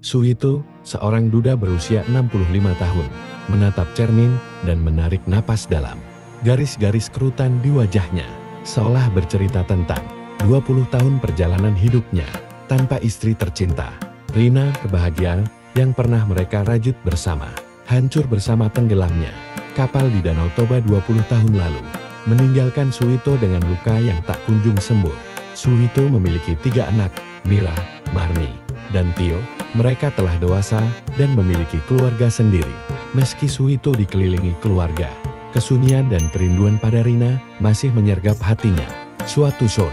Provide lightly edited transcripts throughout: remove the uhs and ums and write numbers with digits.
Suwito, seorang duda berusia 65 tahun, menatap cermin dan menarik napas dalam. Garis-garis kerutan di wajahnya, seolah bercerita tentang 20 tahun perjalanan hidupnya, tanpa istri tercinta. Rina, kebahagiaan yang pernah mereka rajut bersama, hancur bersama tenggelamnya kapal di Danau Toba 20 tahun lalu, meninggalkan Suwito dengan luka yang tak kunjung sembuh. Suwito memiliki 3 anak, Mira, Marni, dan Tio. Mereka telah dewasa dan memiliki keluarga sendiri. Meski Suwito dikelilingi keluarga, kesunyian dan kerinduan pada Rina masih menyergap hatinya. Suatu sore,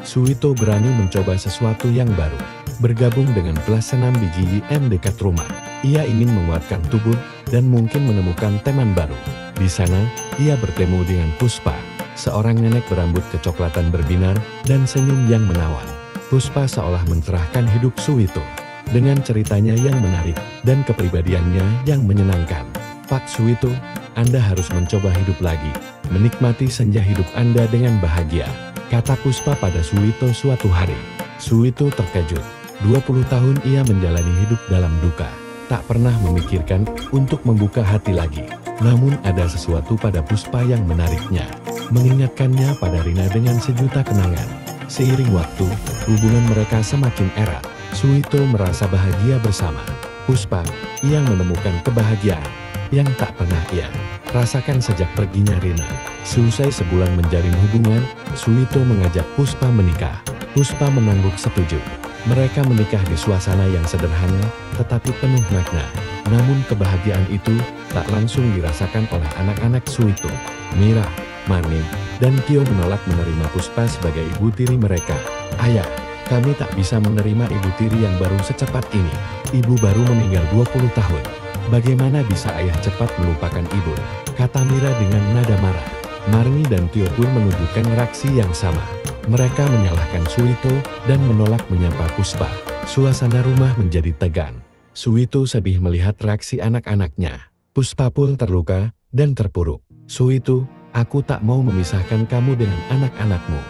Suwito berani mencoba sesuatu yang baru. Bergabung dengan kelas senam di GYM dekat rumah. Ia ingin menguatkan tubuh dan mungkin menemukan teman baru. Di sana, ia bertemu dengan Puspa, seorang nenek berambut kecoklatan berbinar dan senyum yang menawan. Puspa seolah mencerahkan hidup Suwito dengan ceritanya yang menarik dan kepribadiannya yang menyenangkan. Pak Suwito, Anda harus mencoba hidup lagi, menikmati senja hidup Anda dengan bahagia, kata Puspa pada Suwito suatu hari. Suwito terkejut. 20 tahun ia menjalani hidup dalam duka, tak pernah memikirkan untuk membuka hati lagi. Namun ada sesuatu pada Puspa yang menariknya, mengingatkannya pada Rina dengan sejuta kenangan. Seiring waktu, hubungan mereka semakin erat. Suwito merasa bahagia bersama Puspa, yang menemukan kebahagiaan yang tak pernah ia rasakan sejak perginya Rina. Selesai sebulan menjalin hubungan, Suwito mengajak Puspa menikah. Puspa mengangguk setuju. Mereka menikah di suasana yang sederhana, tetapi penuh makna. Namun kebahagiaan itu tak langsung dirasakan oleh anak-anak Suwito. Mira, Marni, dan Tio menolak menerima Puspa sebagai ibu tiri mereka. Ayah, kami tak bisa menerima ibu tiri yang baru secepat ini. Ibu baru meninggal 20 tahun. Bagaimana bisa ayah cepat melupakan ibu? Kata Mira dengan nada marah. Marni dan Tio pun menunjukkan reaksi yang sama. Mereka menyalahkan Suwito dan menolak menyapa Puspa. Suasana rumah menjadi tegang. Suwito sedih melihat reaksi anak-anaknya. Puspa pun terluka dan terpuruk. Suwito, aku tak mau memisahkan kamu dengan anak-anakmu.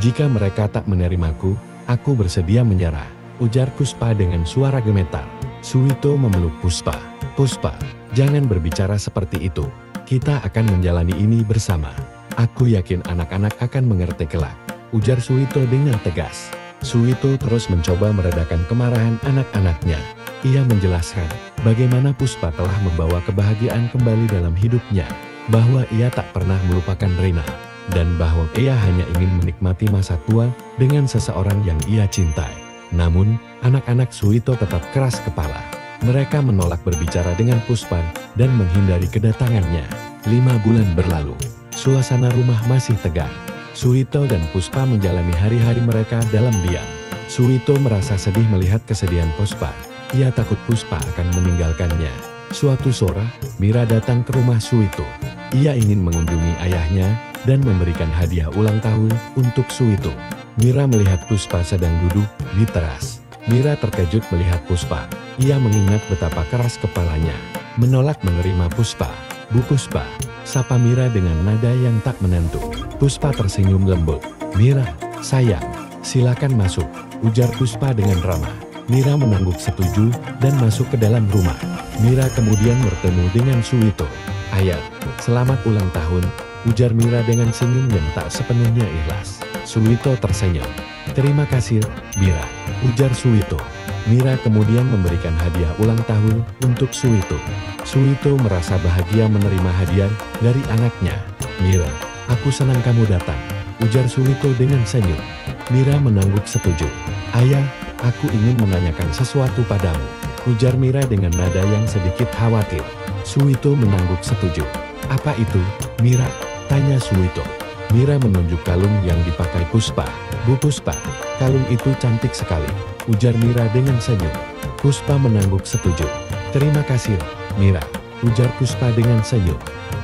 Jika mereka tak menerimaku, aku bersedia menyerah, ujar Puspa dengan suara gemetar. Suwito memeluk Puspa. Puspa, jangan berbicara seperti itu. Kita akan menjalani ini bersama. Aku yakin anak-anak akan mengerti kelak, ujar Suwito dengan tegas. Suwito terus mencoba meredakan kemarahan anak-anaknya. Ia menjelaskan bagaimana Puspa telah membawa kebahagiaan kembali dalam hidupnya, bahwa ia tak pernah melupakan Rina, dan bahwa ia hanya ingin menikmati masa tua dengan seseorang yang ia cintai. Namun, anak-anak Suwito tetap keras kepala. Mereka menolak berbicara dengan Puspa dan menghindari kedatangannya. 5 bulan berlalu. Suasana rumah masih tegang. Suwito dan Puspa menjalani hari-hari mereka dalam diam. Suwito merasa sedih melihat kesedihan Puspa. Ia takut Puspa akan meninggalkannya. Suatu sore, Mira datang ke rumah Suwito. Ia ingin mengunjungi ayahnya dan memberikan hadiah ulang tahun untuk Suwito. Mira melihat Puspa sedang duduk di teras. Mira terkejut melihat Puspa. Ia mengingat betapa keras kepalanya, menolak menerima Puspa. Bu Puspa, sapa Mira dengan nada yang tak menentu. Puspa tersenyum lembut. Mira, sayang, silakan masuk, ujar Puspa dengan ramah. Mira mengangguk setuju dan masuk ke dalam rumah. Mira kemudian bertemu dengan Suwito. Ayah, selamat ulang tahun, ujar Mira dengan senyum yang tak sepenuhnya ikhlas. Suwito tersenyum. Terima kasih, Mira, ujar Suwito. Mira kemudian memberikan hadiah ulang tahun untuk Suwito. Suwito merasa bahagia menerima hadiah dari anaknya. Mira, aku senang kamu datang, ujar Suwito dengan senyum. Mira mengangguk setuju. Ayah, aku ingin menanyakan sesuatu padamu, ujar Mira dengan nada yang sedikit khawatir. Suwito mengangguk setuju. Apa itu, Mira? Tanya Suwito. Mira menunjuk kalung yang dipakai Puspa. Bu Puspa, kalung itu cantik sekali, ujar Mira dengan senyum. Puspa mengangguk setuju. Terima kasih, Mira, ujar Puspa dengan senyum.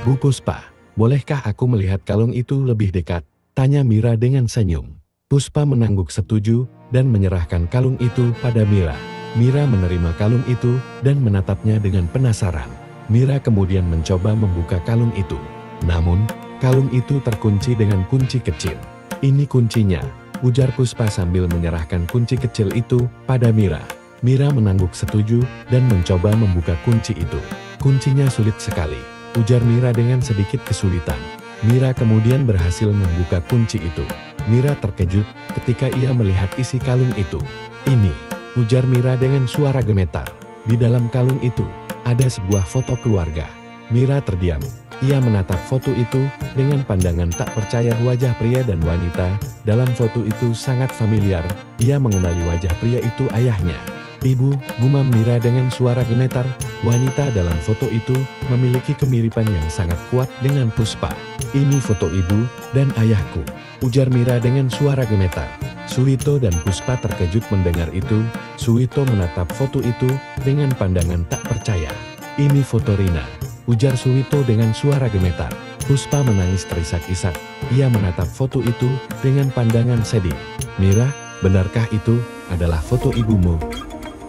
Bu Puspa, bolehkah aku melihat kalung itu lebih dekat? Tanya Mira dengan senyum. Puspa mengangguk setuju dan menyerahkan kalung itu pada Mira. Mira menerima kalung itu dan menatapnya dengan penasaran. Mira kemudian mencoba membuka kalung itu. Namun, kalung itu terkunci dengan kunci kecil. Ini kuncinya, ujar Puspa sambil menyerahkan kunci kecil itu pada Mira. Mira mengangguk setuju dan mencoba membuka kunci itu. Kuncinya sulit sekali, ujar Mira dengan sedikit kesulitan. Mira kemudian berhasil membuka kunci itu. Mira terkejut ketika ia melihat isi kalung itu. Ini, ujar Mira dengan suara gemetar. Di dalam kalung itu, ada sebuah foto keluarga. Mira terdiam. Ia menatap foto itu dengan pandangan tak percaya. Wajah pria dan wanita dalam foto itu sangat familiar. Ia mengenali wajah pria itu ayahnya. Ibu, gumam Mira dengan suara gemetar. Wanita dalam foto itu memiliki kemiripan yang sangat kuat dengan Puspa. Ini foto ibu dan ayahku, ujar Mira dengan suara gemetar. Suwito dan Puspa terkejut mendengar itu. Suwito menatap foto itu dengan pandangan tak percaya. Ini foto Rina, ujar Suwito dengan suara gemetar. Puspa menangis terisak-isak. Ia menatap foto itu dengan pandangan sedih. Mira, benarkah itu adalah foto ibumu?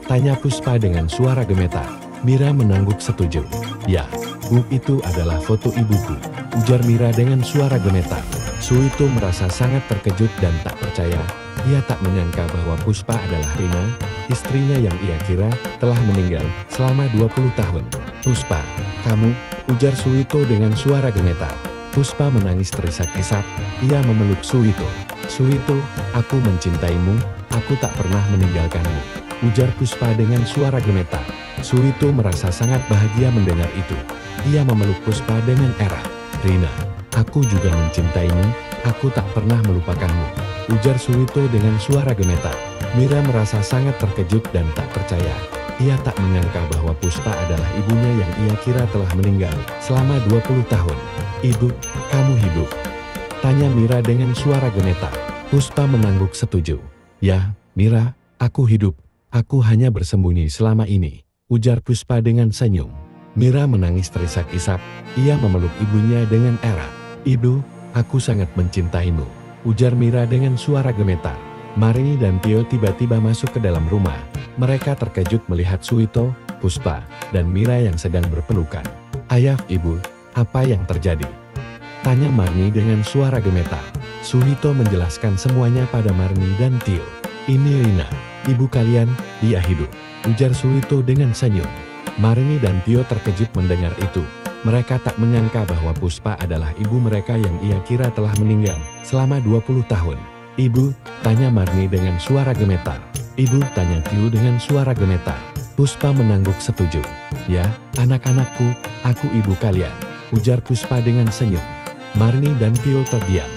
Tanya Puspa dengan suara gemetar. Mira mengangguk setuju. Ya, Bu, itu adalah foto ibuku, ujar Mira dengan suara gemetar. Suwito merasa sangat terkejut dan tak percaya. Ia tak menyangka bahwa Puspa adalah Rina, istrinya yang ia kira telah meninggal selama 20 tahun. Puspa, kamu, ujar Suwito dengan suara gemetar. Puspa menangis terisak-isak. Ia memeluk Suwito. Suwito, aku mencintaimu, aku tak pernah meninggalkanmu, ujar Puspa dengan suara gemetar. Suwito merasa sangat bahagia mendengar itu. Ia memeluk Puspa dengan erat. Rina, aku juga mencintaimu, aku tak pernah melupakanmu, ujar Suwito dengan suara gemetar. Mira merasa sangat terkejut dan tak percaya. Ia tak menyangka bahwa Puspa adalah ibunya yang ia kira telah meninggal selama 20 tahun. Ibu, kamu hidup? Tanya Mira dengan suara gemetar. Puspa mengangguk setuju. Ya, Mira, aku hidup. Aku hanya bersembunyi selama ini, ujar Puspa dengan senyum. Mira menangis terisak-isak. Ia memeluk ibunya dengan erat. Ibu, aku sangat mencintaimu, ujar Mira dengan suara gemetar. Marini dan Tio tiba-tiba masuk ke dalam rumah. Mereka terkejut melihat Suwito, Puspa, dan Mira yang sedang berpelukan. Ayah, ibu, apa yang terjadi? Tanya Marini dengan suara gemetar. Suwito menjelaskan semuanya pada Marini dan Tio. Ini Rina, ibu kalian, dia hidup, ujar Suwito dengan senyum. Marini dan Tio terkejut mendengar itu. Mereka tak menyangka bahwa Puspa adalah ibu mereka yang ia kira telah meninggal selama 20 tahun. Ibu, tanya Marini dengan suara gemetar. Ibu, tanya Tio dengan suara gemetar. Puspa mengangguk setuju. Ya, anak-anakku, aku ibu kalian, ujar Puspa dengan senyum. Marini dan Tio terdiam.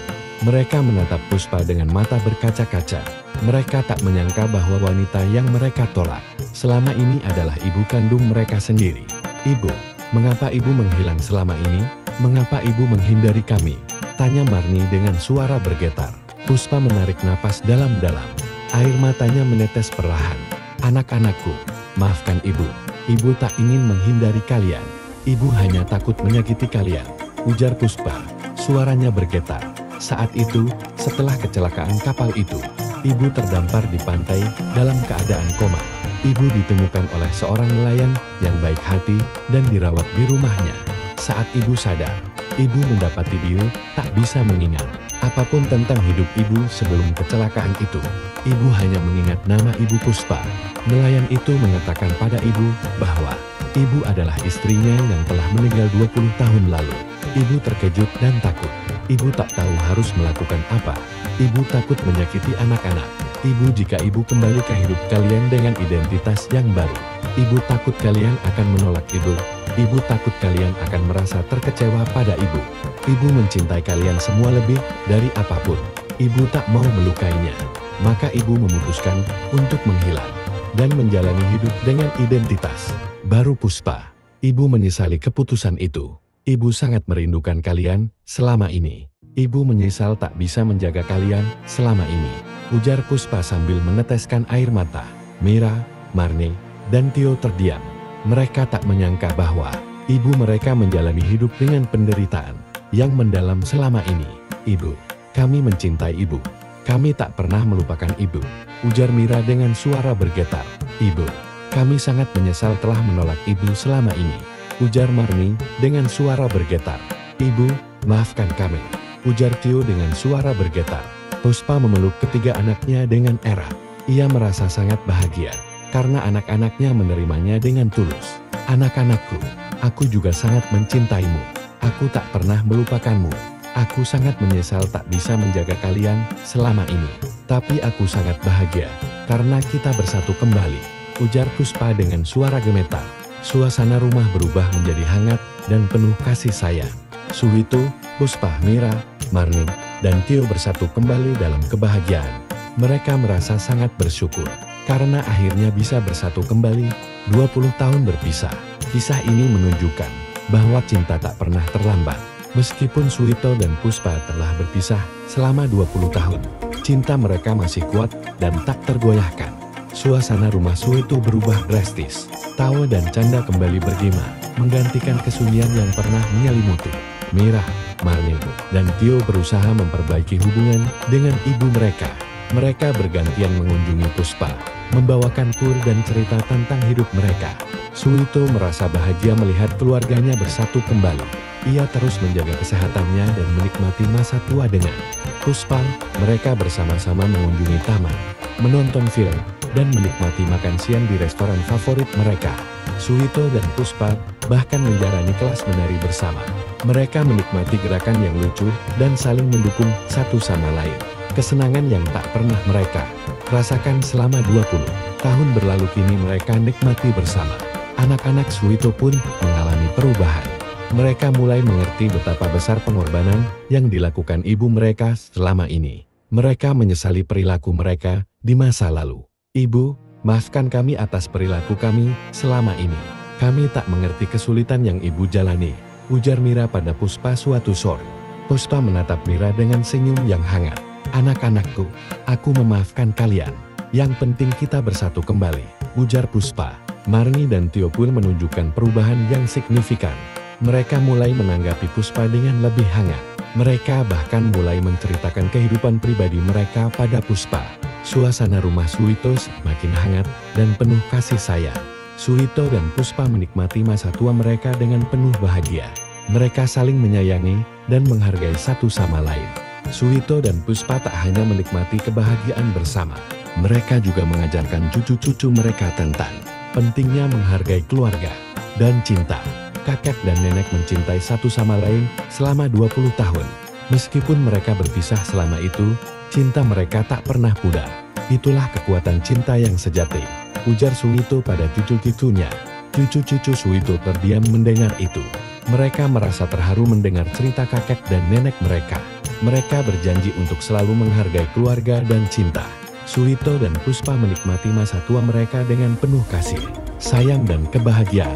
Mereka menatap Puspa dengan mata berkaca-kaca. Mereka tak menyangka bahwa wanita yang mereka tolak selama ini adalah ibu kandung mereka sendiri. Ibu, mengapa ibu menghilang selama ini? Mengapa ibu menghindari kami? Tanya Marini dengan suara bergetar. Puspa menarik napas dalam-dalam. Air matanya menetes perlahan. Anak-anakku, maafkan ibu. Ibu tak ingin menghindari kalian. Ibu hanya takut menyakiti kalian, ujar Puspa. Suaranya bergetar. Saat itu, setelah kecelakaan kapal itu, ibu terdampar di pantai dalam keadaan koma. Ibu ditemukan oleh seorang nelayan yang baik hati dan dirawat di rumahnya. Saat ibu sadar, ibu mendapati dia tak bisa mengingat apapun tentang hidup ibu sebelum kecelakaan itu. Ibu hanya mengingat nama ibu Puspa. Nelayan itu mengatakan pada ibu bahwa ibu adalah istrinya yang telah meninggal 20 tahun lalu. Ibu terkejut dan takut. Ibu tak tahu harus melakukan apa. Ibu takut menyakiti anak-anak. Ibu, jika ibu kembali ke hidup kalian dengan identitas yang baru, ibu takut kalian akan menolak ibu. Ibu takut kalian akan merasa terkecewa pada ibu. Ibu mencintai kalian semua lebih dari apapun. Ibu tak mau melukainya. Maka ibu memutuskan untuk menghilang dan menjalani hidup dengan identitas baru Puspa. Ibu menyesali keputusan itu. Ibu sangat merindukan kalian selama ini. Ibu menyesal tak bisa menjaga kalian selama ini, ujar Puspa sambil meneteskan air mata. Mira, Marini, dan Tio terdiam. Mereka tak menyangka bahwa ibu mereka menjalani hidup dengan penderitaan yang mendalam selama ini. Ibu, kami mencintai ibu. Kami tak pernah melupakan ibu, ujar Mira dengan suara bergetar. Ibu, kami sangat menyesal telah menolak ibu selama ini, ujar Marini dengan suara bergetar. Ibu, maafkan kami, ujar Tio dengan suara bergetar. Puspa memeluk ketiga anaknya dengan erat. Ia merasa sangat bahagia. karena anak-anaknya menerimanya dengan tulus. Anak-anakku, aku juga sangat mencintaimu. Aku tak pernah melupakanmu. Aku sangat menyesal tak bisa menjaga kalian selama ini. Tapi aku sangat bahagia, karena kita bersatu kembali, ujar Puspa dengan suara gemetar. Suasana rumah berubah menjadi hangat dan penuh kasih sayang. Suwito, Puspa, Mira, Marni, dan Tio bersatu kembali dalam kebahagiaan. Mereka merasa sangat bersyukur, karena akhirnya bisa bersatu kembali, 20 tahun berpisah. Kisah ini menunjukkan bahwa cinta tak pernah terlambat. Meskipun Suwito dan Puspa telah berpisah selama 20 tahun, cinta mereka masih kuat dan tak tergoyahkan. Suasana rumah Suwito berubah drastis. Tawa dan canda kembali bergema, menggantikan kesunyian yang pernah menyelimuti. Mira, Marni, dan Tio berusaha memperbaiki hubungan dengan ibu mereka. Mereka bergantian mengunjungi Puspa, membawakan kur dan cerita tentang hidup mereka. Suwito merasa bahagia melihat keluarganya bersatu kembali. Ia terus menjaga kesehatannya dan menikmati masa tua dengan Puspa. Mereka bersama-sama mengunjungi taman, menonton film, dan menikmati makan siang di restoran favorit mereka. Suwito dan Puspa bahkan menjalani kelas menari bersama. Mereka menikmati gerakan yang lucu dan saling mendukung satu sama lain. Kesenangan yang tak pernah mereka rasakan selama 20 tahun berlalu kini mereka nikmati bersama. Anak-anak Suwito pun mengalami perubahan. Mereka mulai mengerti betapa besar pengorbanan yang dilakukan ibu mereka selama ini. Mereka menyesali perilaku mereka di masa lalu. Ibu, maafkan kami atas perilaku kami selama ini. Kami tak mengerti kesulitan yang ibu jalani, ujar Mira pada Puspa suatu sore. Puspa menatap Mira dengan senyum yang hangat. Anak-anakku, aku memaafkan kalian. Yang penting kita bersatu kembali, ujar Puspa. Marni dan Tio pun menunjukkan perubahan yang signifikan. Mereka mulai menanggapi Puspa dengan lebih hangat. Mereka bahkan mulai menceritakan kehidupan pribadi mereka pada Puspa. Suasana rumah Suwito semakin hangat dan penuh kasih sayang. Suwito dan Puspa menikmati masa tua mereka dengan penuh bahagia. Mereka saling menyayangi dan menghargai satu sama lain. Suwito dan Puspa tak hanya menikmati kebahagiaan bersama. Mereka juga mengajarkan cucu-cucu mereka tentang pentingnya menghargai keluarga dan cinta. Kakek dan nenek mencintai satu sama lain selama 20 tahun. Meskipun mereka berpisah selama itu, cinta mereka tak pernah pudar. Itulah kekuatan cinta yang sejati, ujar Suwito pada cucu-cucunya. Cucu-cucu Suwito terdiam mendengar itu. Mereka merasa terharu mendengar cerita kakek dan nenek mereka. Mereka berjanji untuk selalu menghargai keluarga dan cinta. Suwito dan Puspa menikmati masa tua mereka dengan penuh kasih, sayang dan kebahagiaan.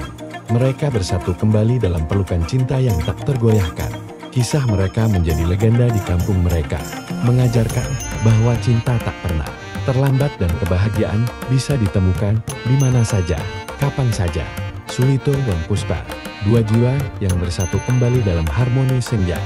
Mereka bersatu kembali dalam pelukan cinta yang tak tergoyahkan. Kisah mereka menjadi legenda di kampung mereka, mengajarkan bahwa cinta tak pernah terlambat dan kebahagiaan bisa ditemukan di mana saja, kapan saja. Suwito dan Puspa, dua jiwa yang bersatu kembali dalam harmoni senja.